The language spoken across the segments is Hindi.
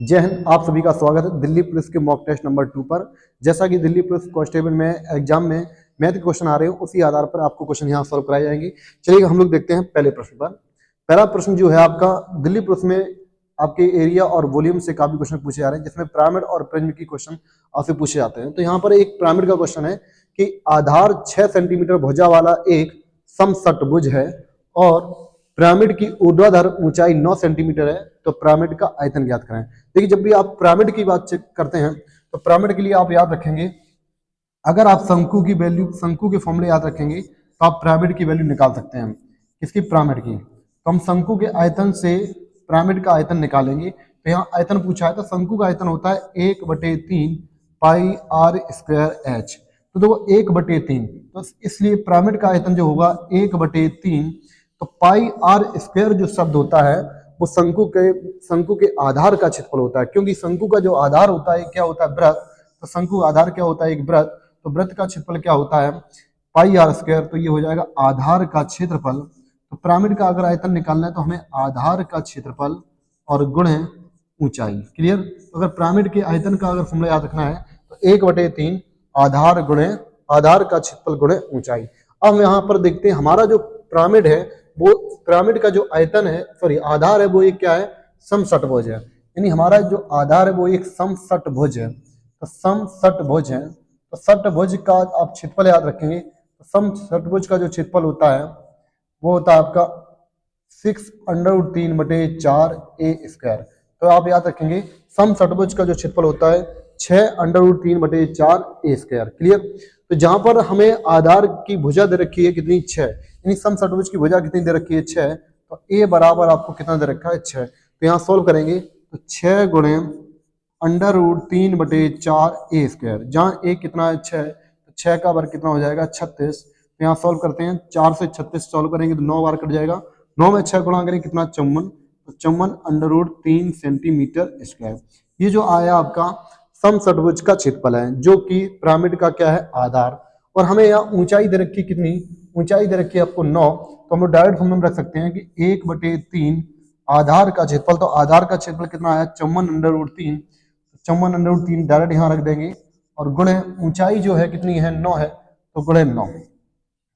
जय हिंद। आप सभी का स्वागत है दिल्ली पुलिस के मॉक टेस्ट नंबर 2 पर। जैसा कि दिल्ली पुलिस कांस्टेबल में एग्जाम में मैथ के क्वेश्चन आ रहे हैं, उसी आधार पर आपको क्वेश्चन यहाँ सॉल्व कराए जाएंगे। चलिए हम लोग देखते हैं पहले प्रश्न पर। पहला प्रश्न जो है आपका दिल्ली पुलिस में आपके एरिया और वॉल्यूम से काफी क्वेश्चन पूछे जा रहे हैं, जिसमें पिरामिड और प्रिज्म की क्वेश्चन आपसे पूछे जाते हैं। तो यहाँ पर एक पिरामिड का क्वेश्चन है कि आधार 6 सेंटीमीटर भुजा वाला एक समषटभुज है और पिरामिड की ऊर्ध्वाधर ऊंचाई 9 सेंटीमीटर है, तो पिरामिड का आयतन ज्ञात करें। देखिए, जब भी आप पिरामिड की बात चेक करते हैं तो पिरामिड के लिए आप याद रखेंगे, अगर आप शंकु के फॉर्मूले याद रखेंगे तो आप पिरामिड की वैल्यू निकाल सकते हैं। किसकी? पिरामिड की। तो हम शंकु के आयतन से पिरामिड का आयतन निकालेंगे। तो यहाँ आयतन पूछा है, तो शंकु का आयतन होता है 1/3 पाई आर स्क्वायर एच। तो देखो 1/3, तो इसलिए पिरामिड का आयतन जो होगा 1/3, तो पाई आर स्क्वायर जो शब्द होता है वो शंकु के आधार का क्षेत्रफल होता है, क्योंकि शंकु का जो आधार होता है क्या होता है? वृत्त। तो शंकु का आधार क्या होता है? एक वृत्त। तो वृत्त का क्षेत्रफल क्या होता है? पाई आर स्क्वायर। तो ये हो जाएगा आधार का क्षेत्रफल। तो पिरामिड का अगर आयतन निकालना है तो हमें आधार का क्षेत्रफल और गुणे ऊंचाई। क्लियर? अगर पिरामिड के आयतन का अगर फॉर्मूला याद रखना है तो 1/3 आधार गुणे आधार का क्षेत्रफल गुणे ऊंचाई। अब यहाँ पर देखते हैं हमारा जो पिरामिड है, वो पिरामिड का जो आयतन है, सॉरी आधार है, वो एक क्या है? समषटभुज है। यानी हमारा जो आधार है वो एक समषटभुज है। तो समषटभुज है, तो षटभुज का आप क्षेत्रफल याद रखेंगे। तो समषटभुज का जो क्षेत्रफल होता है वो होता है आपका 6√3/4 ए स्क्वायर। तो आप याद रखेंगे समषटभुज का जो क्षेत्रफल होता है 6√3/4 ए स्क्वायर। क्लियर? तो जहां पर हमें आधार की भुजा दे रखी है कितनी? 6, यानी समषटभुज की भुजा कितनी दे रखी है? 6। तो ए बराबर आपको कितना दे रखा है? 6। तो यहाँ सोल्व करेंगे तो 6 गुणे √3/4 ए स्क्वायर। जहाँ ए कितना है? 6। तो 6 का वर्ग कितना हो जाएगा? 36। तो यहाँ सोल्व करते हैं, 4 से 36 सोल्व करेंगे तो 9 बार कट जाएगा। 9 में 6 गुणा करेंगे कितना? 54। तो 54√3 सेंटीमीटर स्क्वायर। ये जो आया आपका समषटभुज का क्षेत्रफल है, जो कि पिरामिड का क्या है? आधार। और हमें यहाँ ऊंचाई दे रखी कितनी? ऊंचाई दे रखी है आपको 9। तो हम लोग डायरेक्ट फॉर्म में रख सकते हैं कि 1/3 आधार का क्षेत्रफल। तो आधार का क्षेत्रफल कितना आया? 54√3। 54√3 डायरेक्ट यहाँ रख देंगे और गुणे ऊंचाई जो है कितनी है? 9 है, तो गुणे 9।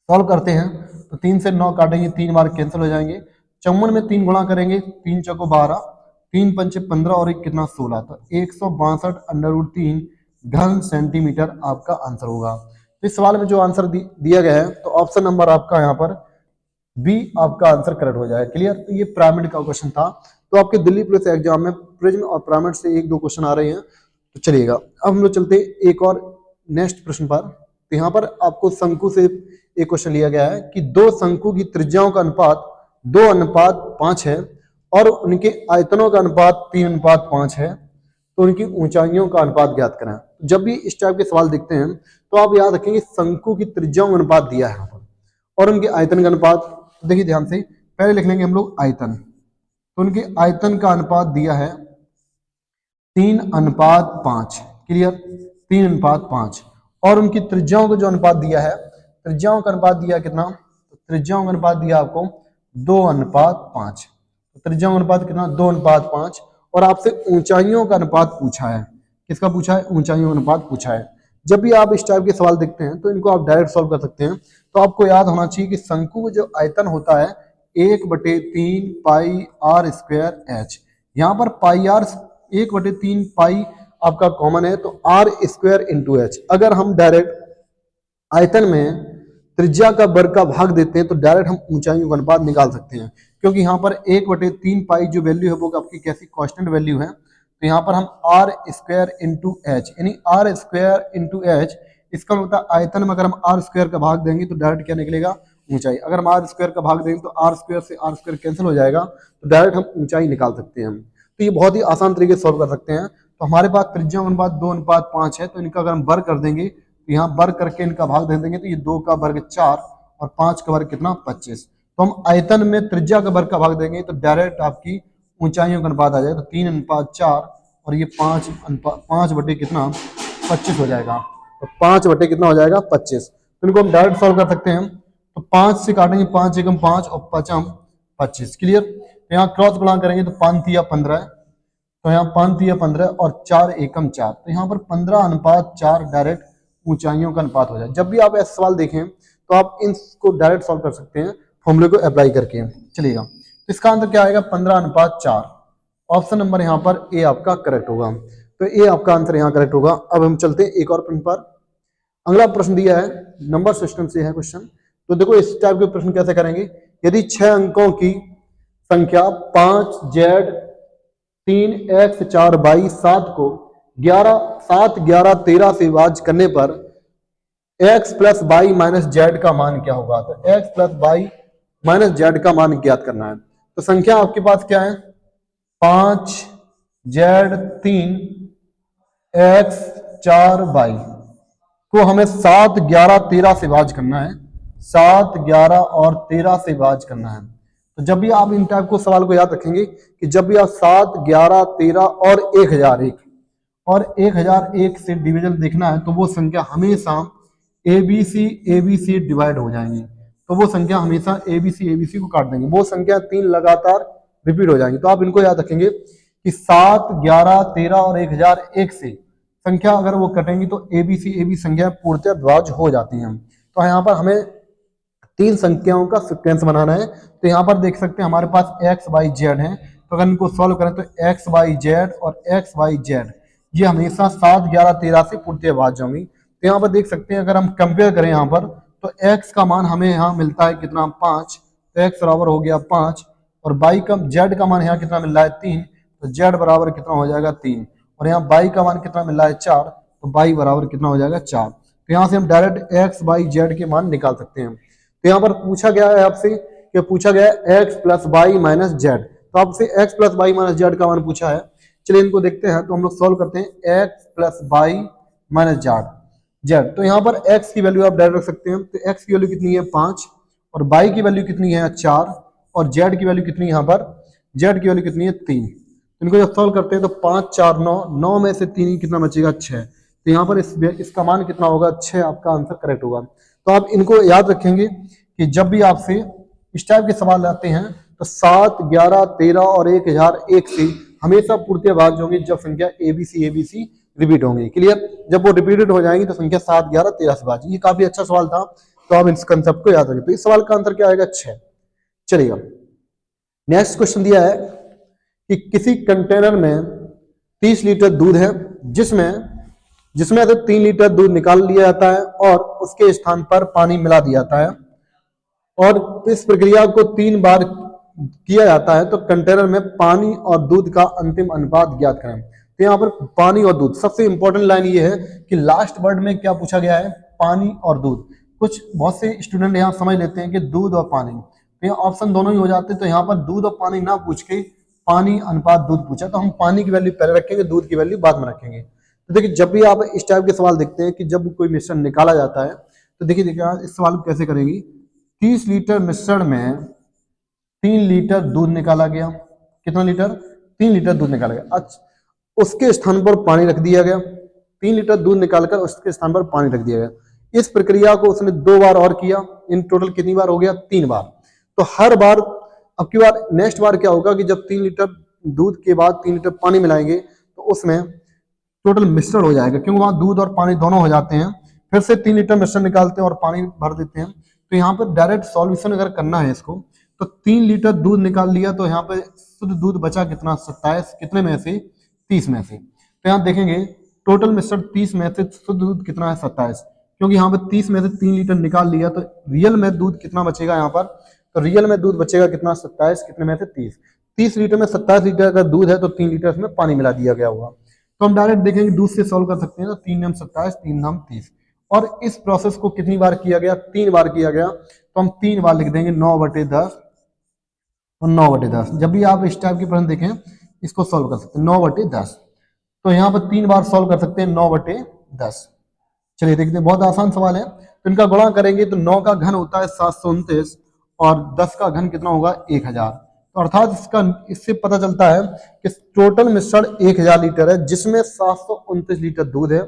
सॉल्व करते हैं तो 3 से 9 काटेंगे, 3 बार कैंसिल हो जाएंगे। 54 में 3 गुणा करेंगे, 3 चौको 12, 3 पंचे 15 और 1 कितना? 16। तो 162√3 घन सेंटीमीटर आपका आंसर होगा। तो इस सवाल में जो आंसर दिया गया है, तो ऑप्शन नंबर आपका यहाँ पर बी आपका आंसर करेक्ट हो जाएगा। क्लियर? तो ये पिरामिड का क्वेश्चन था। तो आपके दिल्ली पुलिस एग्जाम में प्रिज्म और पिरामिड से 1-2 क्वेश्चन आ रहे हैं। तो चलिएगा, अब हम लोग चलते एक और नेक्स्ट प्रश्न पर। तो यहाँ पर आपको शंकु से एक क्वेश्चन लिया गया है कि दो शंकु की त्रिज्याओं का अनुपात 2:5 है और उनके आयतनों का अनुपात 3:5 है, तो उनकी ऊंचाइयों का अनुपात ज्ञात करें। जब भी इस टाइप के सवाल दिखते हैं तो आप याद रखेंगे शंकु की त्रिज्याओं का अनुपात दिया है यहाँ पर और उनके आयतन का अनुपात। देखिए ध्यान से, पहले लिख लेंगे हम लोग आयतन। तो उनके आयतन का अनुपात दिया है 3:5। क्लियर? 3:5। और उनकी त्रिज्याओं का जो अनुपात दिया है, त्रिज्याओं का अनुपात दिया कितना? तो त्रिज्याओं का अनुपात दिया आपको 2:5। तो त्रिज्याओं का अनुपात कितना? 2:5। और आपसे ऊंचाइयों का अनुपात पूछा है। किसका पूछा है? ऊंचाइयों का अनुपात पूछा है। जब भी आप इस टाइप के सवाल देखते हैं तो इनको आप डायरेक्ट सॉल्व कर सकते हैं। तो आपको याद होना चाहिए कि शंकु का जो आयतन होता है 1/3 पाई आर स्क्वायर एच। यहाँ पर पाई आर 1/3 पाई आपका कॉमन है, तो आर स्क्वायर इंटू एच। अगर हम डायरेक्ट आयतन में त्रिज्या का वर्ग का भाग देते हैं तो डायरेक्ट हम ऊंचाइयों का अनुपात निकाल सकते हैं, क्योंकि यहाँ पर 1/3 पाई जो वैल्यू है वो आपकी कैसी? कांस्टेंट वैल्यू है। तो यहाँ पर हम आर स्क्वायर इंटू एच, यानी आर स्क्वायर इंटू एच, इसका होता है आयतन में अगर हम आर स्क्वायर का भाग देंगे तो डायरेक्ट क्या निकलेगा? ऊंचाई। अगर हम आर स्क्वायर का भाग देंगे तो आर स्क्वायर से आर स्क्वायर कैंसिल हो जाएगा, तो डायरेक्ट हम ऊंचाई निकाल सकते हैं। तो ये बहुत ही आसान तरीके से सॉल्व कर सकते हैं। तो हमारे पास त्रिज्या का अनुपात 2:5 है, तो इनका अगर हम वर्ग कर देंगे तो यहाँ वर्ग करके इनका भाग दे देंगे, तो ये 2 का वर्ग 4 और 5 का वर्ग कितना? 25। तो हम आयतन में त्रिज्या का वर्ग का भाग देंगे तो डायरेक्ट आपकी ऊंचाइयों का अनुपात आ जाएगा। तो 3:4 और ये 5 बटे कितना? 25 हो जाएगा। तो 5 बटे कितना हो जाएगा? 25। तो इनको हम डायरेक्ट सॉल्व कर सकते हैं। तो 5 से काटेंगे, 5 एकम 5 और 5 25। क्लियर? तो यहाँ क्रॉस गुणा करेंगे तो 5 तिया 15 है, तो यहाँ 5 3 15 और 4 एकम 4, तो यहाँ पर 15:4 डायरेक्ट ऊंचाइयों का अनुपात हो जाए। जब भी आप ऐसा सवाल देखें तो आप इसको डायरेक्ट सॉल्व कर सकते हैं फॉर्मूले को अप्लाई करके। चलिएगा, तो इसका आंसर क्या आएगा? 15:4। ऑप्शन नंबर यहाँ पर ए आपका करेक्ट होगा। तो ए आपका आंसर यहाँ करेक्ट होगा। अब हम चलते हैं एक और प्रश्न पर। अगला प्रश्न दिया है, नंबर सिस्टम से है क्वेश्चन। तो देखो इस टाइप के प्रश्न कैसे करेंगे। यदि 6 अंकों की संख्या 5 Z 3 X 4 Y 7 को 7 11 13 से विभाजित करने पर x plus y minus z का मान क्या होगा? तो x plus y minus z का मान ज्ञात करना है। तो संख्या आपके पास क्या है? 5 Z 3 X 4 Y को हमें 7 11 13 से विभाजित करना है। 7 11 और 13 से विभाजित करना है। तो जब भी आप इन टाइप को सवाल को याद रखेंगे कि जब भी आप 7 11 13 और 1001 से डिवीजन देखना है तो वो संख्या हमेशा ABC डिवाइड हो जाएंगी। तो वो संख्या हमेशा ABC को काट देंगे। वो संख्या 3 लगातार रिपीट हो जाएंगी। तो आप इनको याद रखेंगे कि 7 11 13 और 1001 से संख्या अगर वो कटेंगी तो AB संख्या पूर्णतः विभाज्य हो जाती हैं। तो यहाँ पर हमें 3 संख्याओं का सीक्वेंस बनाना है। तो यहाँ पर देख सकते हैं हमारे पास x y z है। तो अगर इनको सॉल्व करें तो x y z और x y z ये हमेशा 7 11 13 से पूर्णतः विभाज्य होंगी। तो यहाँ पर देख सकते हैं अगर हम कंपेयर करें यहाँ पर तो x का मान हमें यहाँ मिलता है कितना? 5। तो x बराबर हो गया 5 और y का z का मान यहाँ कितना मिल रहा है? 3। तो z बराबर कितना हो जाएगा? 3। और यहाँ y का मान कितना मिल रहा है? 4। तो y बराबर कितना हो जाएगा? 4। तो यहाँ से हम डायरेक्ट x y z के मान निकाल सकते हैं। तो यहाँ पर पूछा गया है आपसे कि पूछा गया है x plus y minus z. तो आपसे x plus y minus z का मान पूछा है। चलिए इनको देखते हैं। तो हम लोग सॉल्व करते हैं x plus y minus z. तो यहाँ पर x की वैल्यू आप डायरेक्ट रख सकते हैं। तो x की वैल्यू कितनी है? 5 और y की वैल्यू कितनी है? 4 और z की वैल्यू कितनी है? यहाँ पर z की वैल्यू कितनी है? 3। तो इनको जब सॉल्व करते हैं तो 5 4 9, 9 में से 3 कितना बचेगा? 6। तो यहाँ पर इसका मान कितना होगा? 6 आपका आंसर करेक्ट होगा। तो आप इनको याद रखेंगे कि जब भी आपसे इस टाइप के सवाल आते हैं तो 7 11 13 और 1001 से हमेशा पूर्णतः विभाज्य होंगे जब संख्या ABC रिपीट होंगी। क्लियर? जब वो रिपीटेड हो जाएंगी तो संख्या 7 11 13 से विभाज्य। ये काफी अच्छा सवाल था। तो आप इस कंसेप्ट को याद रखें। तो इस सवाल का आंसर क्या आएगा? 6। चलिएगा, नेक्स्ट क्वेश्चन दिया है कि किसी कंटेनर में 30 लीटर दूध है जिसमें से 3 लीटर दूध निकाल लिया जाता है और उसके स्थान पर पानी मिला दिया जाता है और इस प्रक्रिया को 3 बार किया जाता है। तो कंटेनर में पानी और दूध का अंतिम अनुपात ज्ञात करें। तो यहाँ पर पानी और दूध, सबसे इंपॉर्टेंट लाइन ये है कि लास्ट वर्ड में क्या पूछा गया है? पानी और दूध। बहुत से स्टूडेंट यहाँ समझ लेते हैं कि दूध और पानी, तो यहाँ ऑप्शन दोनों ही हो जाते हैं। तो यहाँ पर दूध और पानी ना पूछ के पानी अनुपात दूध पूछा, तो हम पानी की वैल्यू पहले रखेंगे, दूध की वैल्यू बाद में रखेंगे। तो देखिए जब भी आप इस टाइप के सवाल देखते हैं कि जब कोई मिश्रण निकाला जाता है तो देखिए इस सवाल को कैसे करेंगे। 30 लीटर मिश्रण में 3 लीटर दूध निकाला गया। कितना लीटर? 3 लीटर दूध निकाला गया। अच्छा, उसके स्थान पर पानी रख दिया गया। 3 लीटर दूध निकालकर उसके स्थान पर पानी रख दिया गया। इस प्रक्रिया को उसने 2 बार और किया। इन टोटल कितनी बार हो गया? 3 बार। तो हर बार अब की बार नेक्स्ट बार क्या होगा कि जब 3 लीटर दूध के बाद 3 लीटर पानी मिलाएंगे तो उसमें टोटल मिश्रण हो जाएगा, क्योंकि वहां दूध और पानी दोनों हो जाते हैं। फिर से 3 लीटर मिश्रण निकालते हैं और पानी भर देते हैं। तो यहाँ पर डायरेक्ट सॉल्यूशन अगर करना है इसको तो 3 लीटर दूध निकाल लिया तो यहाँ पे शुद्ध दूध बचा कितना? 27। कितने में से? 30 में से। तो यहाँ देखेंगे टोटल मिश्रण 30 में से शुद्ध दूध कितना है? 27। क्योंकि यहाँ पे 30 में से 3 लीटर निकाल लिया तो रियल में दूध कितना बचेगा यहाँ पर? तो रियल में दूध बचेगा कितना? 27। कितने में से? 30। 30 लीटर में 27 लीटर अगर दूध है तो 3 लीटर इसमें पानी मिला दिया गया होगा। तो हम डायरेक्ट देखेंगे दूध से सॉल्व कर सकते हैं। तो 3 नम 27, 3 नम 30। और इस प्रोसेस को कितनी बार किया गया? 3 बार किया गया। तो हम 3 बार लिख देंगे 9/10 और 9/10। जब भी आप इस टाइप के प्रश्न देखें इसको सॉल्व कर सकते हैं 9/10। तो यहाँ पर 3 बार सॉल्व कर सकते हैं 9/10। चलिए देखते हैं, बहुत आसान सवाल है। तो इनका गुणा करेंगे तो 9 का घन होता है 729 और 10 का घन कितना होगा? 1000। तो अर्थात इससे पता चलता है कि टोटल मिश्रण 1000 लीटर है जिसमें 729 लीटर दूध है।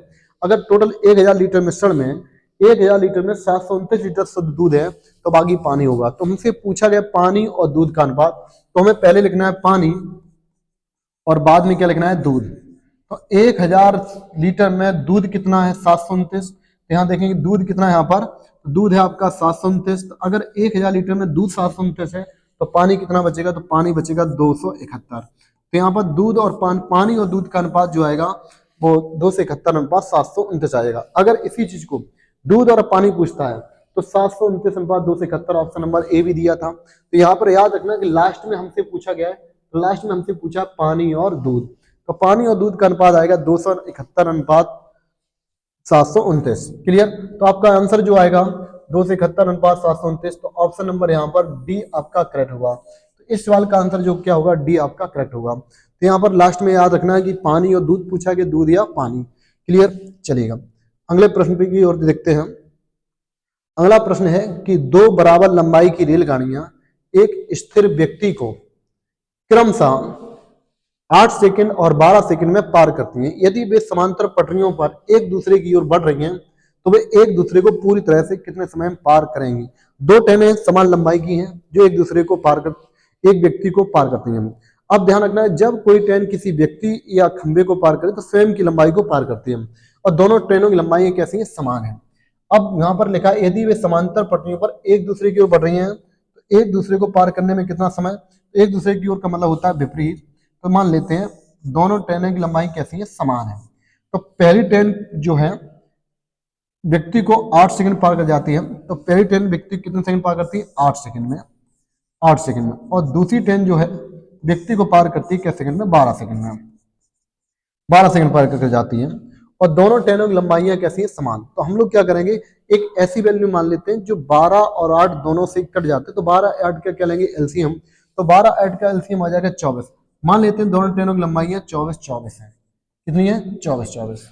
अगर टोटल 1000 लीटर मिश्रण में 1000 लीटर में 729 लीटर शुद्ध दूध है तो बाकी पानी होगा। तो हमसे पूछा गया पानी और दूध का अनुपात। तो हमें पहले लिखना है पानी और बाद में क्या लिखना है, दूध। तो 1000 लीटर में दूध कितना है, 729। तो यहाँ देखेंगे दूध कितना है, यहाँ पर दूध है आपका 729। तो अगर 1000 लीटर में दूध 729 है तो पानी कितना बचेगा, तो पानी बचेगा 271। तो यहाँ पर दूध और पानी और दूध का अनुपात जो आएगा वो 271 अनुपात 729 आएगा। अगर इसी चीज को दूध और पानी पूछता है तो 729 अनुपात 271 ऑप्शन नंबर ए भी दिया था। तो यहाँ पर याद रखना कि लास्ट में हमसे पूछा गया है, तो लास्ट में हमसे पूछा पानी और दूध, तो पानी और दूध का अनुपात आएगा 271 अनुपात 729। क्लियर। तो आपका आंसर जो आएगा 271 अनुपात 729, तो ऑप्शन नंबर यहाँ पर डी आपका करेक्ट होगा। तो इस सवाल का आंसर जो क्या होगा, डी आपका करेक्ट होगा। तो यहाँ पर लास्ट में याद रखना है कि पानी और दूध पूछा गया, दूध या पानी। क्लियर, चलेगा। अगले प्रश्न पे की ओर देखते हैं। अगला प्रश्न है कि दो बराबर लंबाई की रेलगाड़ियां एक स्थिर व्यक्ति को क्रमशः 8 सेकंड और 12 सेकंड में पार करती हैं। यदि वे समांतर पटरियों पर एक दूसरे की ओर बढ़ रही हैं तो वे एक दूसरे को पूरी तरह से कितने समय में पार करेंगी। दो ट्रेनें समान लंबाई की हैं जो एक दूसरे को एक व्यक्ति को पार करती हैं। अब ध्यान रखना है, जब कोई ट्रेन किसी व्यक्ति या खंभे को पार करे तो स्वयं की लंबाई को पार करती है और दोनों ट्रेनों की लंबाई कैसी है, समान है। अब यहाँ पर लिखा है यदि वे समांतर पटरियों पर एक दूसरे की ओर बढ़ रही हैं तो एक दूसरे को पार करने में कितना समय, एक दूसरे की ओर का मतलब होता है विपरीत। तो मान लेते हैं दोनों ट्रेनों की लंबाई कैसी है, समान है। तो पहली ट्रेन जो है व्यक्ति को 8 सेकंड पार कर जाती है, तो पहली ट्रेन व्यक्ति कितने सेकंड पार करती है, 8 सेकंड में, 8 सेकंड में। और दूसरी ट्रेन जो है व्यक्ति को पार करती है किस सेकंड में, 12 सेकंड में, 12 सेकंड पार करके जाती है। और दोनों ट्रेनों की लंबाइयां कैसी है, समान। तो हम लोग क्या करेंगे, एक ऐसी वैल्यू मान लेते हैं जो 12 और 8 दोनों से कट जाते हैं, तो 12 8 का क्या लेंगे, एलसीएम। तो 12 8 का एलसीएम आ जाएगा 24। मान लेते हैं दोनों ट्रेनों की लंबाइयां 24 है। कितनी है, 24।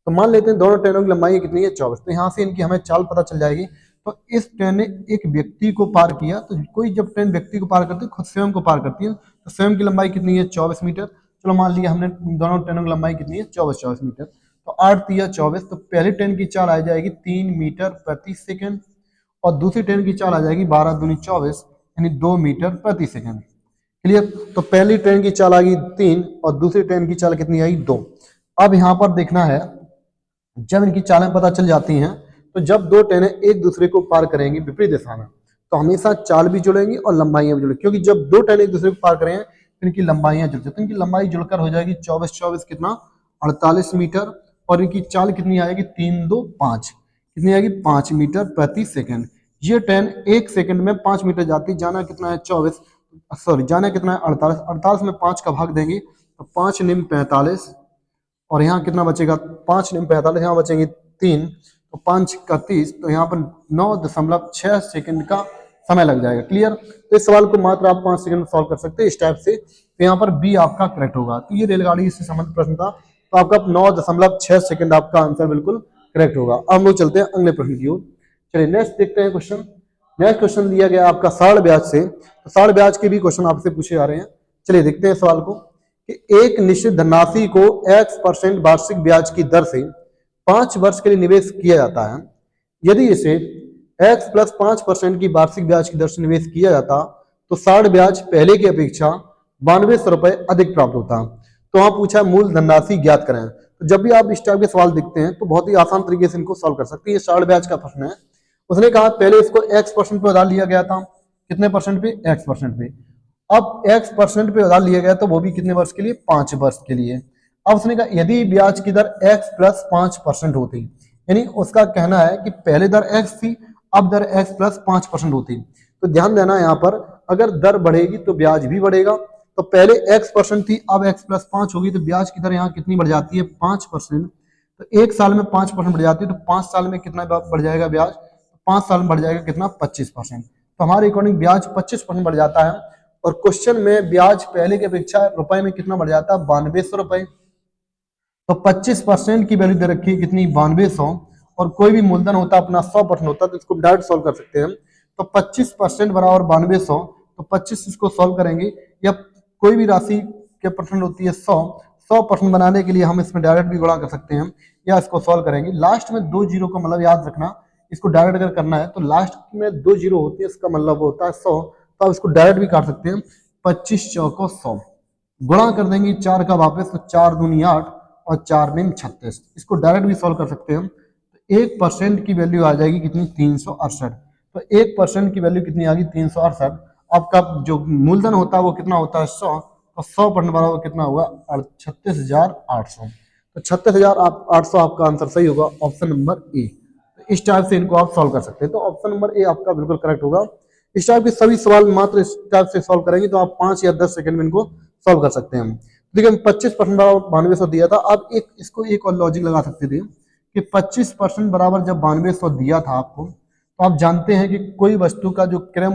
तो मान लेते हैं दोनों ट्रेनों की लंबाई कितनी है, 24। तो यहाँ से इनकी हमें चाल पता चल जाएगी। तो इस ट्रेन ने एक व्यक्ति को पार किया, तो कोई जब ट्रेन व्यक्ति को पार करती है खुद स्वयं को पार करती है, तो स्वयं की लंबाई कितनी है, 24 मीटर। चलो मान लिया हमने दोनों ट्रेनों की लंबाई कितनी है, 24 मीटर। तो 8 तिया 24, तो पहली ट्रेन की चाल आ जाएगी 3 मीटर प्रति सेकंड और दूसरी ट्रेन की चाल आ जाएगी 12 दूनी 24 यानी 2 मीटर प्रति सेकंड। क्लियर। तो पहली ट्रेन की चाल आ गई 3 और दूसरी ट्रेन की चाल कितनी आई, 2। अब यहाँ पर देखना है जब इनकी चालें पता चल जाती हैं तो जब दो ट्रेनें एक दूसरे को पार करेंगी विपरीत दिशा में तो हमेशा चाल भी जुड़ेंगी और लंबाइयां भी जुड़ेंगी, क्योंकि जब दो ट्रेनें एक दूसरे को पार करें तो इनकी लंबाइयां जुड़ती हैं। तो इनकी लंबाई जुड़कर हो जाएगी 24 कितना, 48 मीटर। और इनकी चाल कितनी आएगी, 3 2 5, कितनी आएगी, 5 मीटर प्रति सेकंड। ये ट्रेन 1 सेकंड में 5 मीटर जाती, जाना कितना है 24, सॉरी जाना कितना है 48, 48 में 5 का भाग देंगे तो 5 निम 45 और यहाँ कितना बचेगा, 5 निम 45, यहाँ बचेंगे 3, तो 5 का 30, तो यहाँ पर 9.6 सेकंड का समय लग जाएगा। क्लियर। तो इस सवाल को मात्र आप 5 सेकंड में सॉल्व कर सकते हैं इस टाइप से। तो यहाँ पर बी आपका करेक्ट होगा। तो ये रेलगाड़ी से संबंधित प्रश्न था, तो आपका 9.6 सेकंड आपका आंसर बिल्कुल करेक्ट होगा। अब हम लोग चलते हैं अगले प्रश्न की ओर। चलिए नेक्स्ट देखते हैं क्वेश्चन। नेक्स्ट क्वेश्चन दिया गया आपका साढ़ ब्याज से, तो साढ़ ब्याज के भी क्वेश्चन आपसे पूछे जा रहे हैं। चलिए देखते हैं सवाल को कि एक निश्चित धनराशि को x% वार्षिक ब्याज की दर से 5 वर्ष के लिए निवेश किया जाता है। यदि इसे x + 5% की वार्षिक ब्याज की दर से निवेश किया जाता तो साढ़ ब्याज पहले की अपेक्षा 9200 रुपए अधिक प्राप्त होता। तो वहां पूछा मूल धनराशि ज्ञात करें। तो जब भी आप इस टाइप के सवाल देखते हैं तो बहुत ही आसान तरीके से इनको सॉल्व कर सकते हैं। ये साढ़ ब्याज का प्रश्न है। उसने कहा पहले इसको x% पे उधार लिया गया था, कितने परसेंट पे, x% पे। अब x% पे उधार लिया गया तो वो भी कितने वर्ष के लिए, 5 वर्ष के लिए। अब उसने कहा यदि ब्याज की दर x + 5% होती, यानी उसका कहना है कि पहले दर x थी अब दर x + 5% होती। तो ध्यान देना यहाँ पर अगर दर बढ़ेगी तो ब्याज भी बढ़ेगा। तो पहले x% थी अब x + 5 होगी तो ब्याज की दर यहाँ कितनी बढ़ जाती है, 5%। तो एक साल में 5% बढ़ जाती है तो 5 साल में कितना बढ़ जाएगा ब्याज, 5 साल में बढ़ जाएगा कितना, 25%। तो हमारे अकॉर्डिंग ब्याज 25% बढ़ जाता है। और क्वेश्चन में ब्याज पहले की अपेक्षा रुपए में कितना बढ़ जाता है, 9200 रुपए। तो 25% की वैल्यू दे रखी है कितनी, 9200। और कोई भी मूलधन होता अपना 100% होता तो इसको डायरेक्ट सॉल्व कर सकते हैं। तो 25% बराबर 9200, तो 25 इसको सॉल्व करेंगे या कोई भी राशि के परसेंट होती है 100% बनाने के लिए हम इसमें डायरेक्ट भी गुणा कर सकते हैं या इसको सॉल्व करेंगे। लास्ट में 2 जीरो का मतलब याद रखना, इसको डायरेक्ट अगर करना है तो लास्ट में 2 जीरो होती है, इसका मतलब होता है 100। तो आप इसको डायरेक्ट भी काट सकते हैं, 25 चौको 100, गुणा कर देंगे 4 का वापस, तो 4 दूनी 8 और 4 में 36। इसको डायरेक्ट भी सॉल्व कर सकते हैं हम। तो 1% की वैल्यू आ जाएगी कितनी, 368। तो 1% की वैल्यू कितनी आ गई, 368। आपका जो मूलधन होता है वो कितना होता है, 100। तो 100% बराबर कितना होगा, 36,800। तो 36,800 आपका आंसर सही होगा, ऑप्शन नंबर ए। तो इस टाइप से इनको आप सॉल्व कर सकते हैं। तो ऑप्शन नंबर ए आपका बिल्कुल करेक्ट होगा। इस टाइप के सभी सवाल मात्र इस टाइप से सॉल्व करेंगे तो आप 5 या 10 सेकंड में इनको सॉल्व कर सकते हैं। देखिए 25% बराबर 9200 दिया था। आप एक इसको एक और लॉजिक लगा सकते थे कि 25% बराबर जब 9200 दिया था आपको, तो आप जानते हैं कि कोई वस्तु का जो क्रय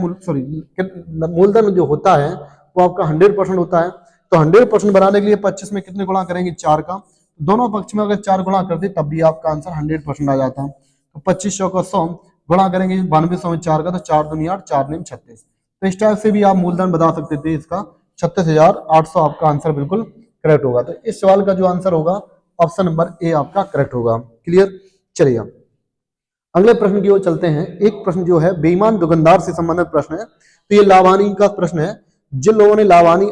मूलधन जो होता है वो आपका 100% होता है। तो 100% बनाने के लिए 25 में कितने गुणा करेंगे, 4 का। दोनों पक्ष में अगर 4 गुणा करते तब भी आपका आंसर 100% आ जाता। तो 2500 का 100 गुणा करेंगे 9200 में 4 का, तो 4 दूनी 8, 4 में 36। तो इस टाइप से भी आप मूलधन बता सकते थे इसका। 36,800 आपका आंसर बिल्कुल करेक्ट होगा। तो इस सवाल का जो आंसर होगा ऑप्शन नंबर ए आपका करेक्ट होगा। क्लियर, चलिए अगले प्रश्न की ओर चलते हैं। एक प्रश्न जो है बेईमान दुकानदार से संबंधित प्रश्न है। तो ये लावानी का प्रश्न है। जिन लोगों ने लावानी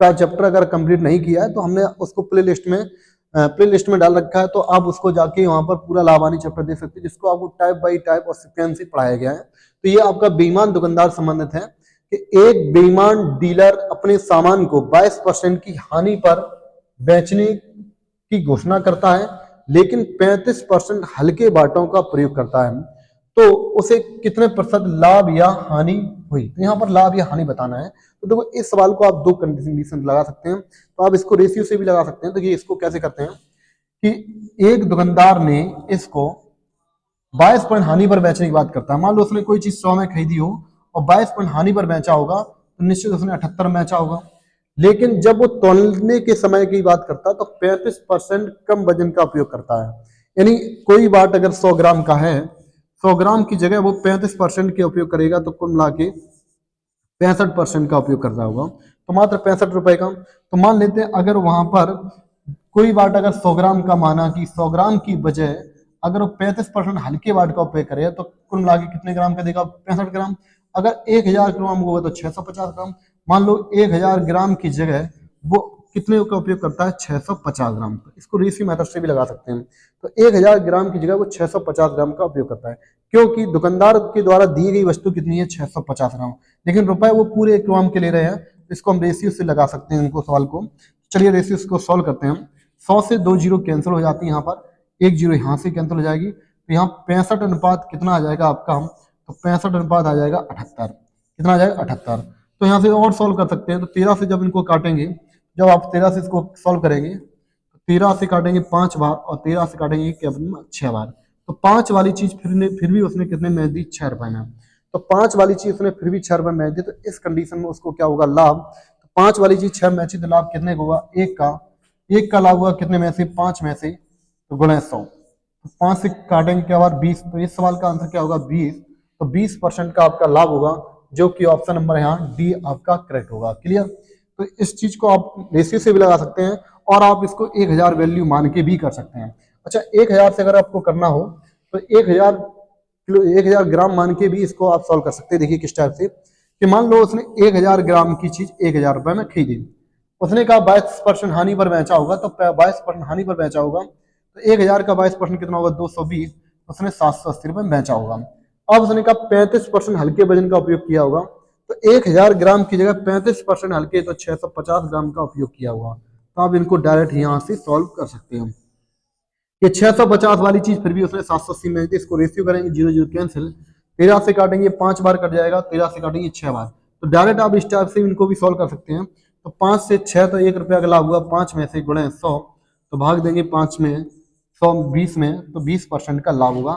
का चैप्टर अगर कंप्लीट नहीं किया है तो हमने उसको प्ले लिस्ट में डाल रखा है। तो आप उसको जाके वहां पर पूरा लावानी चैप्टर देख सकते हैं, जिसको आपको टाइप बाई टाइप और सीक्वेंस से पढ़ाया गया है। तो ये आपका बेईमान दुकानदार संबंधित है कि एक बेईमान डीलर अपने सामान को 22% की हानि पर बेचने की घोषणा करता है, लेकिन 35% हल्के बाटों का प्रयोग करता है। तो उसे कितने प्रतिशत लाभ या हानि हुई। तो यहाँ पर लाभ या हानि बताना है। तो देखो इस सवाल को आप दो कंडीशन लगा सकते हैं। तो आप इसको रेशियो से भी लगा सकते हैं। तो ये इसको कैसे करते हैं कि एक दुकानदार ने इसको 22% हानि पर बेचने की बात करता है। मान लो उसने कोई चीज 100 में खरीदी हो और 22% हानि पर बेचा होगा, तो निश्चित उसने 78 में बेचा होगा। लेकिन जब वो तौलने के समय की बात करता है तो 35% कम वजन का उपयोग करता है। यानी कोई बाट अगर 100 ग्राम का है, 100 ग्राम की जगह वो 35% के उपयोग करेगा, तो कुल मिला के 65% का उपयोग कर रहा होगा, तो मात्र 65 रुपए का। तो मान लेते हैं अगर वहां पर कोई बाट अगर 100 ग्राम का माना कि 100 ग्राम की बजाय अगर वो 35% हल्के बाट का उपयोग करे तो कुल मिला के कितने ग्राम का देगा, 65 ग्राम। अगर 1000 ग्राम होगा तो 650 ग्राम। मान लो 1000 ग्राम की जगह वो कितने का उपयोग करता है, 650 ग्राम। तो इसको रेशियो मेथड से भी लगा सकते हैं। तो 1000 ग्राम की जगह वो 650 ग्राम का उपयोग करता है, क्योंकि दुकानदार के द्वारा दी गई वस्तु कितनी है, 650 ग्राम, लेकिन रुपए वो पूरे 1 ग्राम के ले रहे हैं। इसको हम रेशियो से लगा सकते हैं इनको सवाल को। चलिए रेशियो को सॉल्व करते हैं हम। 100 से 2 जीरो कैंसिल हो जाती है, यहाँ पर 1 जीरो यहाँ से कैंसिल हो जाएगी। तो यहाँ 65 अनुपात कितना आ जाएगा आपका, हम तो 65 अनुपात आ जाएगा 78। कितना आ जाएगा, 78। तो यहाँ से और सॉल्व कर सकते हैं। तो 13 से जब इनको काटेंगे, जब आप 13 से इसको सॉल्व करेंगे, तो 13 से काटेंगे 5 बार और 13 से काटेंगे 6 बार। तो 5 वाली चीज फिर भी उसने कितने में दी, 6 रुपए में। तो 5 वाली चीज उसने फिर भी 6 रुपए में दी, तो इस कंडीशन में उसको क्या होगा, लाभ। तो 5 वाली चीज 6 में थी तो लाभ कितने का होगा, 1 का लाभ हुआ कितने में से, 5 में से, तो गुणे 100। तो 5 से काटेंगे क्या बार 20। तो इस सवाल का आंसर क्या होगा, 20। तो 20% का आपका लाभ होगा, जो कि ऑप्शन नंबर यहाँ डी आपका करेक्ट होगा। क्लियर। तो इस चीज को आप रेशियो से भी लगा सकते हैं और आप इसको 1000 वैल्यू मान के भी कर सकते हैं। अच्छा 1000 से अगर आपको करना हो तो 1000 ग्राम मान के भी इसको आप सॉल्व कर सकते हैं। देखिए किस टाइप से कि मान लो उसने 1000 ग्राम की चीज 1000 रुपए में खरीदी, उसने कहा 22% हानि पर बेचा होगा, तो 22% हानि पर बेचा होगा, तो 1000 का 22% कितना होगा, 220। उसने 780 रुपए में बेचा होगा। अब उसने कहा 35% हल्के वजन का उपयोग किया होगा, तो 1000 ग्राम की जगह 35% हल्के तो 650 ग्राम का उपयोग किया हुआ। तो आप इनको डायरेक्ट यहाँ से सॉल्व कर सकते हैं। ये 650 वाली चीज फिर भी उसने 780 में दी, इसको रेशियो करेंगे 0 0 कैंसिल। 13 से काटेंगे 5 बार कट जाएगा, 13 से काटेंगे 6 बार। तो डायरेक्ट आप इस टाइप से इनको भी सॉल्व कर सकते हैं। तो 5 से 6 तो 1 रुपया का लाभ हुआ, 5 में से गुणे 100 तो भाग देंगे 5 में 100 20 में, तो 20% का लाभ होगा।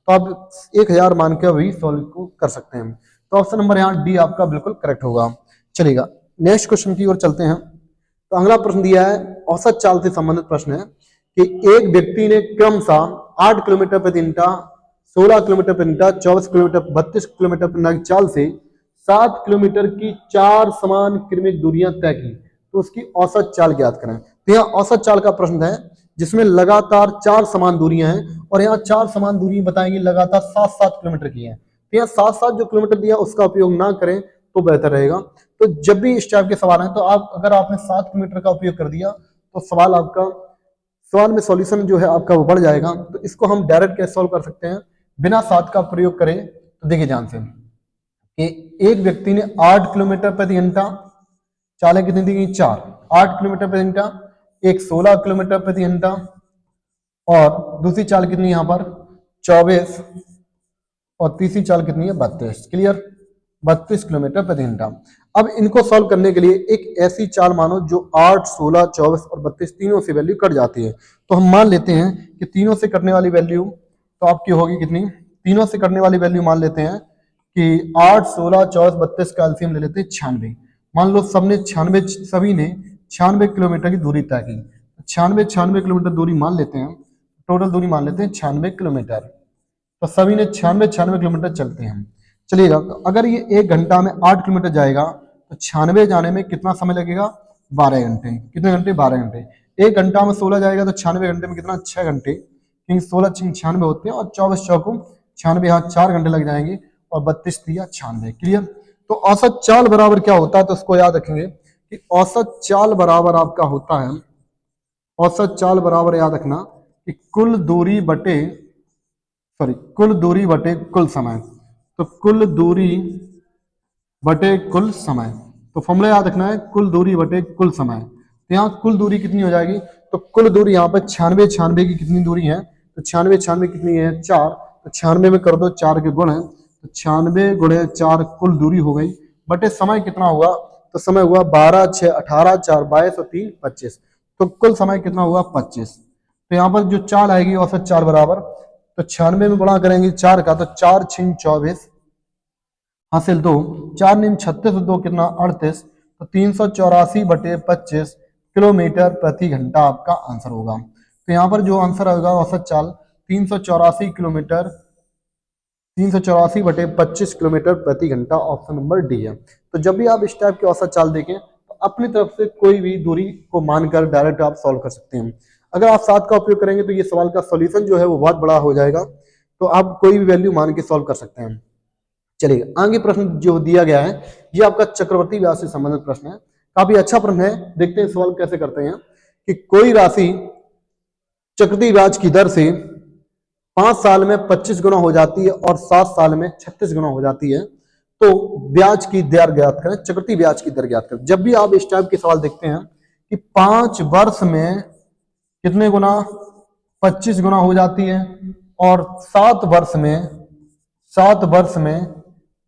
तो आप 1000 मान के भी सॉल्व को कर सकते हैं। तो ऑप्शन नंबर यहाँ डी आपका बिल्कुल करेक्ट होगा। चलेगा नेक्स्ट क्वेश्चन की ओर चलते हैं। तो अगला प्रश्न दिया है, औसत चाल से संबंधित प्रश्न है कि एक व्यक्ति ने क्रमशः 8 किलोमीटर प्रति घंटा, 16 किलोमीटर प्रति घंटा, 24 किलोमीटर, 32 किलोमीटर प्रति घंटा चाल से 7 किलोमीटर की 4 समान क्रमिक दूरियां तय की, तो उसकी औसत चाल ज्ञात करें। तो यहाँ औसत चाल का प्रश्न है जिसमें लगातार 4 समान दूरियां हैं और यहाँ 4 समान दूरी बताएंगे लगातार 7-7 किलोमीटर की है। तो यहाँ 7-7 जो किलोमीटर दिया उसका उपयोग ना करें तो बेहतर रहेगा। तो जब भी इस टाइप के सवाल हैं तो आप अगर आपने 7 किलोमीटर का उपयोग कर दिया तो सवाल में सॉल्यूशन जो है आपका वो बढ़ जाएगा। तो इसको हम डायरेक्ट कैसे सॉल्व कर सकते हैं बिना 7 का प्रयोग करें। तो देखिए ध्यान से कि एक व्यक्ति ने 8 किलोमीटर प्रति घंटा, चालें कितनी दी गई 4, 8 किलोमीटर प्रति घंटा, एक 16 किलोमीटर प्रति घंटा और दूसरी चाल कितनी यहाँ पर 24 और तीसरी चाल कितनी है 32। क्लियर, 32 किलोमीटर प्रति घंटा। अब इनको सॉल्व करने के लिए एक ऐसी चाल मानो जो 8, 16, 24 और 32 तीनों से वैल्यू कट जाती है। तो हम मान लेते हैं कि तीनों से कटने वाली वैल्यू तो आपकी होगी कितनी, तीनों से कटने वाली वैल्यू मान लेते हैं कि 8, 16, 24, 32 का एलसीएम ले लेते हैं 96। मान लो सभी ने 96 किलोमीटर की दूरी तय की। 96 किलोमीटर दूरी मान लेते हैं, टोटल दूरी मान लेते हैं 96 किलोमीटर। तो सभी ने 96 किलोमीटर चलते हैं। चलिएगा, अगर ये 1 घंटा में 8 किलोमीटर जाएगा तो 96 जाने में कितना समय लगेगा 12 घंटे। कितने घंटे 12 घंटे। 1 घंटा में 16 जाएगा तो 96 घंटे में कितना 6 घंटे, क्योंकि 16 96 होते हैं और 24 चौको 96, यहाँ 4 घंटे लग जाएंगे और 32 दिया 96। क्लियर। तो औसत चाल बराबर क्या होता है, तो उसको याद रखेंगे कि औसत चाल बराबर आपका होता है, औसत चाल बराबर याद रखना कि कुल दूरी बटे कुल समय। तो कुल दूरी बटे कुल समय, तो फॉर्मूला याद रखना है कुल दूरी बटे कुल समय। तो यहाँ कुल दूरी कितनी हो जाएगी, तो कुल दूरी यहाँ पर 96 की कितनी दूरी है, तो 96 कितनी है 4, तो 96 में कर दो 4 के गुण है, तो 96 गुणे 4 कुल दूरी हो गई। बटे समय कितना हुआ, तो समय हुआ 12, 6, 18, 4, 22 और 3, 25। तो कुल समय कितना हुआ 25। तो यहाँ पर जो चाल आएगी औसत चाल बराबर, तो 96 में गुणा करेंगे 4 का, तो 4 6 24 हासिल 2, 4 9 36, 2 कितना 38। तो 384 बटे 25 किलोमीटर प्रति घंटा आपका आंसर होगा। तो यहाँ पर जो आंसर आएगा औसत चाल 384 किलोमीटर, 384 बटे 25 किलोमीटर प्रति घंटा, ऑप्शन नंबर डी है। तो जब भी आप इस टाइप की औसत चाल देखें तो अपनी तरफ से कोई भी दूरी को मानकर डायरेक्ट आप सॉल्व कर सकते हैं। अगर आप 7 का उपयोग करेंगे तो ये सवाल का सॉल्यूशन जो है वो बहुत बड़ा हो जाएगा, तो आप कोई भी वैल्यू मान के सॉल्व कर सकते हैं। चलिए आगे प्रश्न जो दिया गया है ये आपका चक्रवर्ती ब्याज से संबंधित प्रश्न है, काफी अच्छा प्रश्न है। देखते हैं सवाल कैसे करते हैं कि कोई राशि चक्रवर्ती ब्याज की दर से 5 साल में 25 गुना हो जाती है और 7 साल में 36 गुना हो जाती है, तो ब्याज की दर ज्ञात करें, चक्रवर्ती ब्याज की दर ज्ञात करें। जब भी आप इस टाइप के सवाल देखते हैं कि 5 वर्ष में कितने गुना 25 गुना हो जाती है और 7 वर्ष में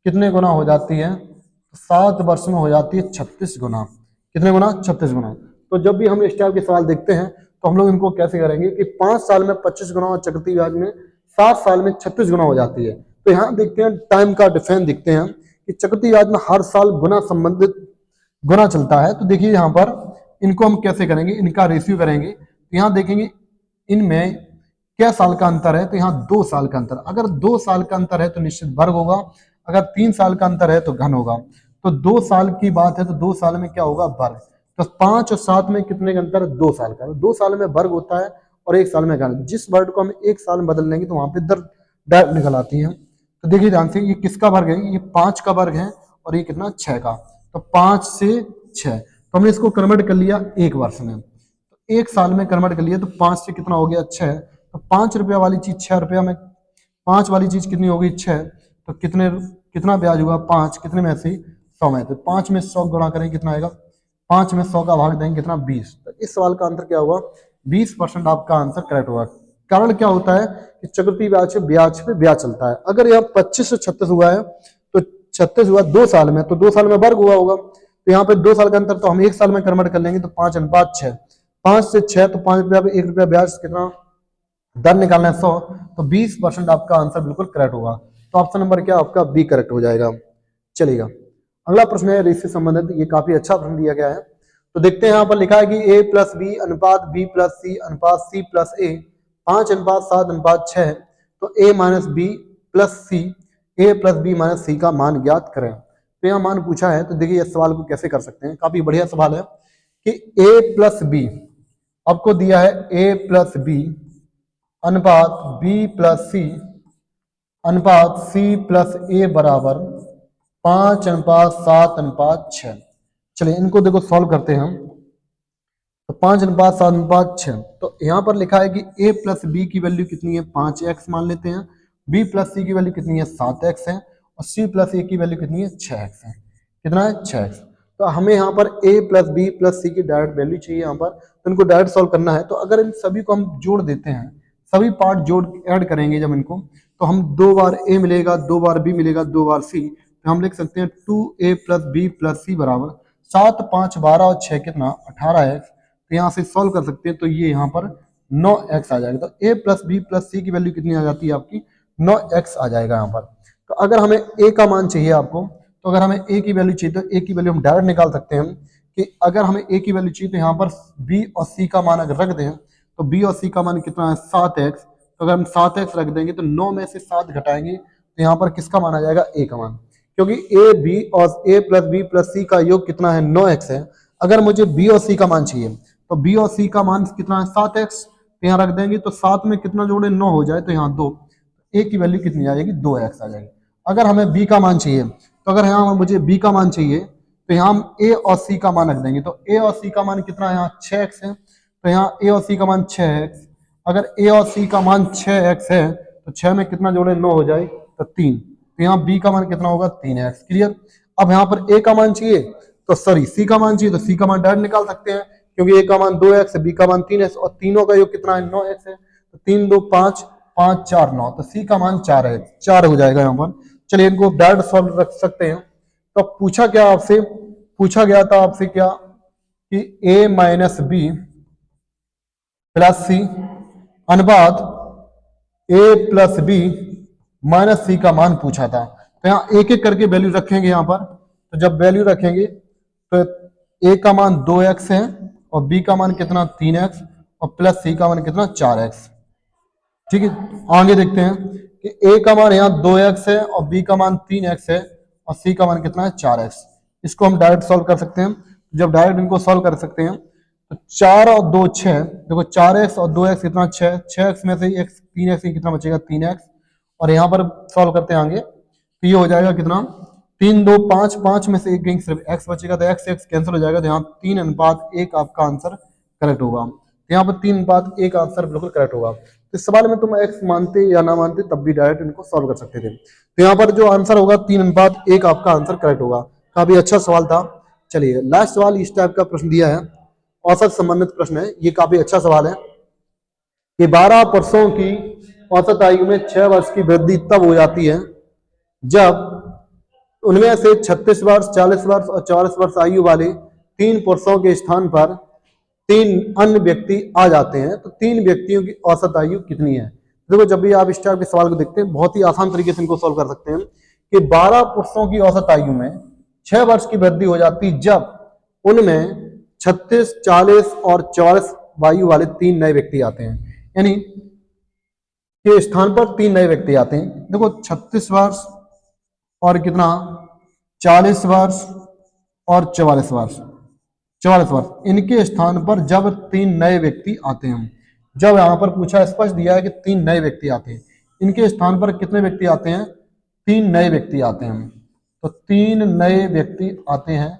कितने गुना हो जाती है, 7 वर्ष में हो जाती है 36 गुना। कितने गुना 36 गुना। तो जब भी हम इस टाइप के सवाल देखते हैं तो हम लोग इनको कैसे करेंगे कि 5 साल में 25 गुना और चक्रवर्ती ब्याज में 7 साल में 36 गुना हो जाती है। तो यहाँ देखते हैं टाइम का डिफरेंस देखते हैं कि चक्रवर्ती ब्याज में हर साल गुना संबंधित गुना चलता है। तो देखिए यहाँ पर इनको हम कैसे करेंगे, इनका रेशियो करेंगे। तो यहाँ देखेंगे इनमें क्या साल का अंतर है, तो यहाँ 2 साल का अंतर। अगर 2 साल का अंतर है तो निश्चित वर्ग होगा, अगर 3 साल का अंतर है तो घन होगा। तो 2 साल की बात है तो 2 साल में क्या होगा वर्ग। तो 5 और 7 में कितने का अंतर है 2 साल का। 2 साल में वर्ग होता है और 1 साल में घन। जिस वर्ग को हम 1 साल में बदल लेंगे तो वहां पे दर डायरेक्ट निकल आती है। तो देखिए ध्यान से ये किसका वर्ग है, ये 5 का वर्ग है और ये कितना 6 का। तो 5 से 6, तो हमने इसको कन्वर्ट कर लिया 1 वर्ष में, तो 1 साल में कन्वर्ट कर लिया। तो 5 से कितना हो गया 6, तो 5 रुपया वाली चीज 6 रुपया में, 5 वाली चीज कितनी हो गई 6, तो कितना ब्याज हुआ 5, कितने में से 100 में। तो 5 में 100 गुणा करें कितना आएगा, 5 में 100 का भाग देंगे कितना 20। तो इस सवाल का आंसर क्या होगा 20% आपका आंसर करेक्ट होगा। कारण क्या होता है कि चक्रवर्ती ब्याज पे ब्याज चलता है। अगर यहाँ 25 से 36 हुआ है तो 36 हुआ 2 साल में, तो 2 साल में वर्ग हुआ होगा। तो यहाँ पे 2 साल का अंतर तो हम 1 साल में कन्वर्ट कर लेंगे। तो 5:6, 5 से 6, तो 5 रुपया पे 1 रुपया ब्याज, कितना दर निकालना है 100। तो 20% आपका आंसर बिल्कुल करेक्ट होगा। तो ऑप्शन नंबर क्या आपका बी करेक्ट हो जाएगा। चलेगा अगला प्रश्न है रेस से संबंधित, ये काफी अच्छा प्रश्न दिया गया है। तो देखते हैं यहाँ पर लिखा है कि a प्लस बी अनुपात b प्लस सी अनुपात c प्लस a 5:7:6। तो a minus b plus c, a plus b minus c का मान ज्ञात करें। तो यहाँ मान पूछा है, तो देखिए इस सवाल को कैसे कर सकते हैं, काफी बढ़िया सवाल है कि a प्लस बी आपको दिया है a प्लस बी अनुपात b प्लस सी अनुपात c प्लस a बराबर 5:7:6। चलिए इनको देखो सॉल्व करते हैं हम। तो 5:7:6, तो यहाँ पर लिखा है कि a प्लस बी की वैल्यू कितनी है 5x मान लेते हैं, b प्लस सी की वैल्यू कितनी है 7x है, और c प्लस a की वैल्यू कितनी है 6x है। कितना है 6x। तो हमें यहाँ पर a प्लस बी प्लस सी की डायरेक्ट वैल्यू चाहिए यहाँ पर, तो इनको डायरेक्ट सॉल्व करना है। तो अगर इन सभी को हम जोड़ देते हैं, सभी पार्ट जोड़ ऐड करेंगे जब इनको, तो हम 2 बार a मिलेगा, 2 बार b मिलेगा, 2 बार c, तो हम लिख सकते हैं 2a प्लस बी प्लस सी बराबर 7, 5, 12 और 6 कितना 18x। तो यहाँ से सॉल्व कर सकते हैं, तो ये यहाँ पर 9x आ जाएगा। तो a प्लस बी प्लस सी की वैल्यू कितनी आ जाती है आपकी 9x आ जाएगा यहाँ पर। तो अगर हमें a का मान चाहिए आपको, तो अगर हमें a की वैल्यू चाहिए तो a की वैल्यू हम डायरेक्ट निकाल सकते हैं कि अगर हमें a की वैल्यू चाहिए तो यहाँ पर b और c का मान अगर रख दें, तो b और c का मान कितना है 7x। तो अगर हम 7x रख देंगे तो 9 में से 7 घटाएंगे तो यहाँ पर किसका मान आ जाएगा a का मान, क्योंकि a b और a प्लस बी प्लस सी का योग कितना है 9x है। अगर मुझे b और c का मान चाहिए तो b और c का मान कितना है 7x, तो यहाँ रख देंगे तो 7 में कितना जोड़े 9 हो जाए, तो यहाँ 2, a की वैल्यू कितनी आ जाएगी 2x आ जाएगी। अगर हमें b का मान चाहिए, तो अगर यहाँ मुझे b का मान चाहिए तो यहाँ हम a और c का मान रख देंगे। तो a और c का मान कितना है यहाँ 6x है, तो यहाँ a और c का मान 6x। अगर a और c का मान 6x है तो 6 में कितना जोड़े 9 हो जाए तो 3, तो यहाँ b का मान कितना होगा 3x। क्लियर। अब यहाँ पर a का मान चाहिए तो सॉरी c का मान चाहिए, तो c का मान डायरेक्ट निकाल सकते हैं, क्योंकि a का मान 2x है, b का मान 3x और तीनों का योग कितना है 9x है। तो 3, 2, 5, 5, 4, 9, तो c का मान 4 है, 4 हो जाएगा यहाँ पर। चलिए इनको डायरेक्ट सॉल्व रख सकते हैं। तो पूछा क्या आपसे, पूछा गया था आपसे क्या कि a minus b plus c अनुपात a plus b minus c का मान पूछा था। तो यहाँ एक एक करके वैल्यू रखेंगे यहाँ पर। तो जब वैल्यू रखेंगे तो a का मान 2x है और b का मान कितना 3x और प्लस c का मान कितना 4x। ठीक है, आगे देखते हैं कि a का मान यहाँ 2x है और b का मान 3x है और c का मान कितना है 4x। इसको हम डायरेक्ट सॉल्व कर सकते हैं। जब डायरेक्ट इनको सॉल्व कर सकते हैं तो 4 और 2 6, देखो 4x और 2x कितना 6, 6x में से x 3x ही कितना बचेगा 3x। और यहाँ पर सॉल्व करते हैं आगे, तो ये हो जाएगा कितना 3, 2, 5, 5 में से एक गई सिर्फ x बचेगा, तो x कैंसिल हो जाएगा। तो यहाँ 3:1 आपका आंसर करेक्ट होगा। तो यहाँ पर 3:1 आंसर बिल्कुल करेक्ट होगा। तो इस सवाल में तुम x मानते या ना मानते तब भी डायरेक्ट इनको सॉल्व कर सकते थे। तो यहाँ पर जो आंसर होगा 3:1 आपका आंसर करेक्ट होगा। काफी अच्छा सवाल था। चलिए लास्ट सवाल इस टाइप का प्रश्न दिया है, औसत संबंधित प्रश्न है, ये काफी अच्छा सवाल है कि 12 वर्षों की औसत आयु में 6 वर्ष की वृद्धि तब हो जाती है जब उनमें से 36 वर्ष, 40 वर्ष और 44 वर्ष आयु वाले 3 पुरुषों के स्थान पर 3 अन्य व्यक्ति आ जाते हैं। तो 3 व्यक्तियों की औसत आयु कितनी है। देखो जब भी आप इस टाइप के सवाल को देखते हैं, बहुत ही आसान तरीके से इनको सॉल्व कर सकते हैं कि 12 पुरुषों की औसत आयु में 6 वर्ष की वृद्धि हो जाती जब उनमें 36, 40 और 44 आयु वाले 3 नए व्यक्ति आते हैं, यानी के स्थान पर 3 नए व्यक्ति आते हैं। देखो 36 वर्ष और कितना 40 वर्ष और 44 वर्ष, 44 वर्ष, इनके स्थान पर जब 3 नए व्यक्ति आते हैं, जब यहाँ पर पूछा स्पष्ट दिया है कि 3 नए व्यक्ति आते हैं, इनके स्थान पर कितने व्यक्ति आते हैं 3 नए व्यक्ति आते हैं। तो 3 नए व्यक्ति आते हैं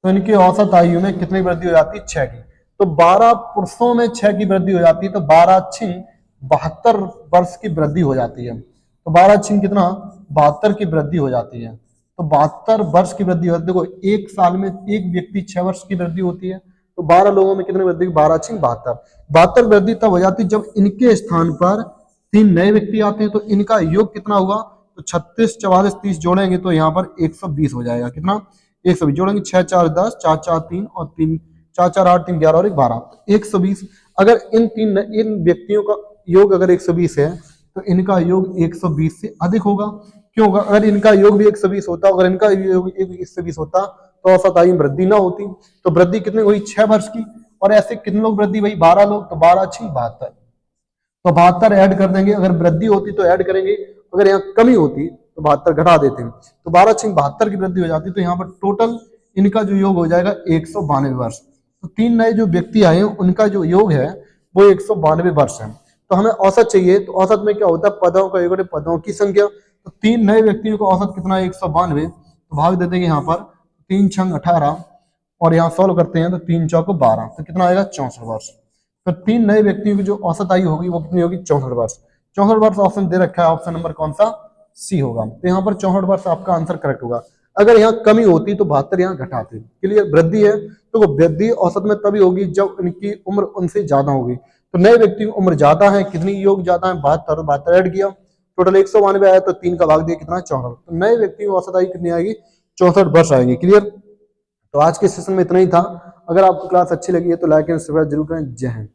तो इनकी औसत आयु में कितनी वृद्धि हो जाती है 6 की। तो 12 पुरुषों में 6 की वृद्धि हो जाती है, तो 12 6 72 वर्ष की वृद्धि हो जाती है। तो 12 6 कितना 72 की वृद्धि हो जाती है। तो 72 वर्ष की वृद्धि होती है। देखो एक साल में एक व्यक्ति 6 वर्ष की वृद्धि होती है, तो 12 लोगों में कितनी वृद्धि 12 6 72। 72 वृद्धि तब हो जाती है जब इनके स्थान पर 3 नए व्यक्ति आते हैं। तो इनका योग कितना हुआ, तो 36, 44, 30 जोड़ेंगे तो यहाँ पर 120 हो जाएगा। कितना 120 जोड़ेंगे, 6 4 10, 4 4 3 और 3 4 4 8 3 11 और 1 12, 120। अगर इन व्यक्तियों का योग अगर 120 है तो इनका योग 120 से अधिक होगा। क्यों होगा, अगर इनका योग भी 120 होता, अगर इनका योग 120 होता तो औसत आयु में वृद्धि ना होती। तो वृद्धि कितनी हुई 6 वर्ष की। और ऐसे कितने लोग वृद्धि हुई 12 लोग, तो 12 6 72। तो 72 ऐड कर देंगे, अगर वृद्धि होती तो ऐड करेंगे, अगर यहाँ कमी होती तो 72 घटा देते हैं। तो 12 6 72 की वृद्धि हो जाती है। तो यहाँ पर टोटल इनका जो योग हो जाएगा 192 वर्ष। तो 3 नए जो व्यक्ति आए हैं उनका जो योग है वो 192 वर्ष है। तो हमें औसत चाहिए, तो औसत में क्या होता है पदों का योग, पदों की संख्या। तो 3 नए व्यक्तियों का औसत कितना है 192, तो भाग देते हैं यहाँ पर 3 छंग 18 और यहाँ सॉल्व करते हैं तो 3 चौको 12, तो कितना आएगा 64 वर्ष। तो 3 नए व्यक्तियों की जो औसत आयु होगी वो कितनी होगी 64 वर्ष। 64 वर्ष ऑप्शन दे रखा है, ऑप्शन नंबर कौन सा सी होगा। तो यहाँ पर 64 वर्ष आपका आंसर करेक्ट होगा। अगर यहाँ कमी होती तो 72 यहाँ घटाते। क्लियर, वृद्धि है तो वो वृद्धि औसत में तभी होगी जब इनकी उम्र उनसे ज्यादा होगी। तो नए व्यक्ति की उम्र ज्यादा है, कितनी योग ज्यादा है 72, 72 ऐड किया टोटल 192 आया, तो 3 का भाग दिया कितना 64। तो नए व्यक्ति की औसत आयु कितनी आएगी 64 वर्ष आएगी। क्लियर, तो आज के सेशन में इतना ही था। अगर आपको क्लास अच्छी लगी है तो लाइक एंड सब्सक्राइब जरूर करें। जय हिंद।